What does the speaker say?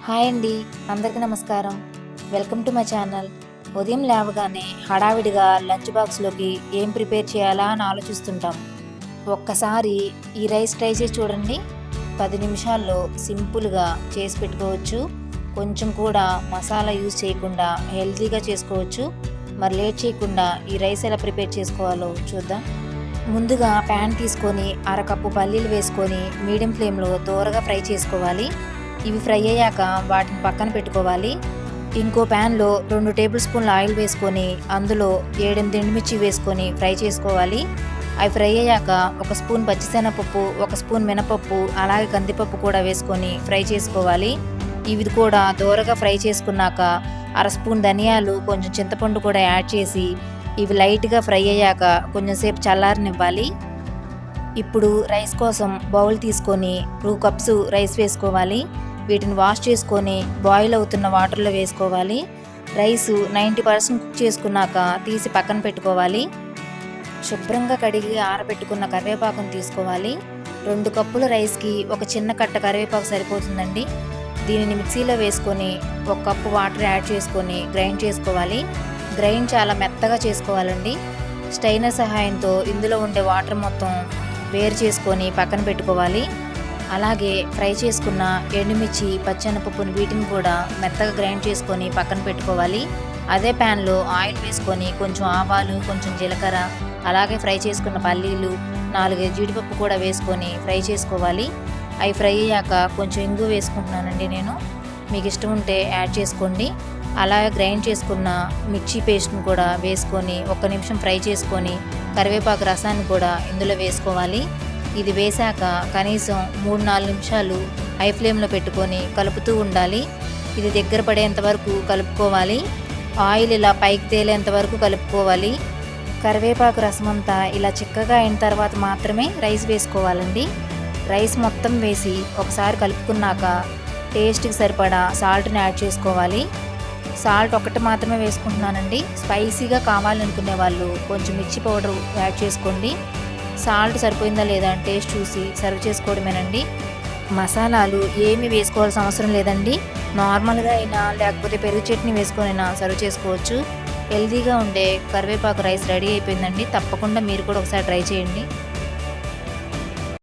Hi అండి, అందరికీ నమస్కారం. Welcome to my channel. ఉదయం లేవగానే హడావిడిగా లంచ్ బాక్స్లోకి ఏం ప్రిపేర్ చేయాలా అని ఆలోచిస్తుంటాం. ఒక్కసారి ఈ రైస్ ట్రై చేసి చూడండి. 10 నిమిషాల్లో సింపుల్గా చేసి పెట్టుకోవచ్చు. కొంచెం కూడా మసాలా యూజ్ చేయకుండా హెల్తీగా చేసుకోవచ్చు. మరి లేట్ చేయకుండా ఈ రైస్ ఎలా ప్రిపేర్ చేసుకోవాలో చూద్దాం. ముందుగా ప్యాన్ తీసుకొని అరకప్పు పల్లీలు వేసుకొని మీడియం ఫ్లేమ్లో దోరగా ఫ్రై చేసుకోవాలి. ఇవి ఫ్రై అయ్యాక వాటిని పక్కన పెట్టుకోవాలి. ఇంకో ప్యాన్లో 2 టేబుల్ స్పూన్ల ఆయిల్ వేసుకొని అందులో 7-8 ఎండుమిర్చి వేసుకొని ఫ్రై చేసుకోవాలి. అవి ఫ్రై అయ్యాక 1 స్పూన్ పచ్చిశనగపప్పు, 1 స్పూన్ మినపప్పు, అలాగే కందిపప్పు కూడా వేసుకొని ఫ్రై చేసుకోవాలి. ఇవి కూడా దోరగా ఫ్రై చేసుకున్నాక 1/2 స్పూన్ ధనియాలు, కొంచెం చింతపండు కూడా యాడ్ చేసి ఇవి లైట్గా ఫ్రై అయ్యాక కొంచెం సేపు చల్లారనివ్వాలి. ఇప్పుడు రైస్ కోసం బౌల్ తీసుకొని 2 కప్స్ రైస్ వేసుకోవాలి. వీటిని వాష్ చేసుకొని బాయిల్ అవుతున్న వాటర్లో వేసుకోవాలి. రైస్ 90% కుక్ చేసుకున్నాక తీసి పక్కన పెట్టుకోవాలి. శుభ్రంగా కడిగి ఆరబెట్టుకున్న కరివేపాకును తీసుకోవాలి. 2 కప్పుల రైస్కి ఒక చిన్న కట్ట కరివేపాకు సరిపోతుందండి. దీనిని మిక్సీలో వేసుకొని 1 కప్పు వాటర్ యాడ్ చేసుకొని గ్రైండ్ చేసుకోవాలి. గ్రైండ్ చాలా మెత్తగా చేసుకోవాలండి. స్టైనర్ సహాయంతో ఇందులో ఉండే వాటర్ మొత్తం వేరు చేసుకొని పక్కన పెట్టుకోవాలి. అలాగే ఫ్రై చేసుకున్న ఎండుమిర్చి, పచ్చెనపప్పును వీటిని కూడా మెత్తగా గ్రైండ్ చేసుకొని పక్కన పెట్టుకోవాలి. అదే ప్యాన్లో ఆయిల్ వేసుకొని కొంచెం ఆవాలు, కొంచెం జీలకర్ర, అలాగే ఫ్రై చేసుకున్న పల్లీలు, 4 జీడిపప్పు కూడా వేసుకొని ఫ్రై చేసుకోవాలి. అవి ఫ్రై అయ్యాక కొంచెం ఇంగు వేసుకుంటున్నానండి నేను. మీకు ఇష్టం ఉంటే యాడ్ చేసుకోండి. అలాగే గ్రైండ్ చేసుకున్న మిర్చి పేస్ట్ని కూడా వేసుకొని 1 నిమిషం ఫ్రై చేసుకొని కరివేపాకు రసాన్ని కూడా ఇందులో వేసుకోవాలి. ఇది వేశాక కనీసం 3-4 నిమిషాలు హై ఫ్లేమ్లో పెట్టుకొని కలుపుతూ ఉండాలి. ఇది దగ్గర పడేంత వరకు కలుపుకోవాలి. ఆయిల్ ఇలా పైకి తేలేంత వరకు కలుపుకోవాలి. కరివేపాకు రసం అంతా ఇలా చిక్కగా అయిన తర్వాత మాత్రమే రైస్ వేసుకోవాలండి. రైస్ మొత్తం వేసి ఒకసారి కలుపుకున్నాక టేస్ట్కి సరిపడా సాల్ట్ని యాడ్ చేసుకోవాలి. సాల్ట్ ఒకటి మాత్రమే వేసుకుంటున్నానండి. స్పైసీగా కావాలనుకునే వాళ్ళు కొంచెం మిర్చి పౌడర్ యాడ్ చేసుకోండి. సాల్ట్ సరిపోయిందా లేదా అని టేస్ట్ చూసి సర్వ్ చేసుకోవడమేనండి. మసాలాలు ఏమి వేసుకోవాల్సిన అవసరం లేదండి. నార్మల్గా అయినా లేకపోతే పెరుగు చట్నీ వేసుకొని అయినా సర్వ్ చేసుకోవచ్చు. హెల్తీగా ఉండే కరివేపాకు రైస్ రెడీ అయిపోయిందండి. తప్పకుండా మీరు కూడా ఒకసారి ట్రై చేయండి.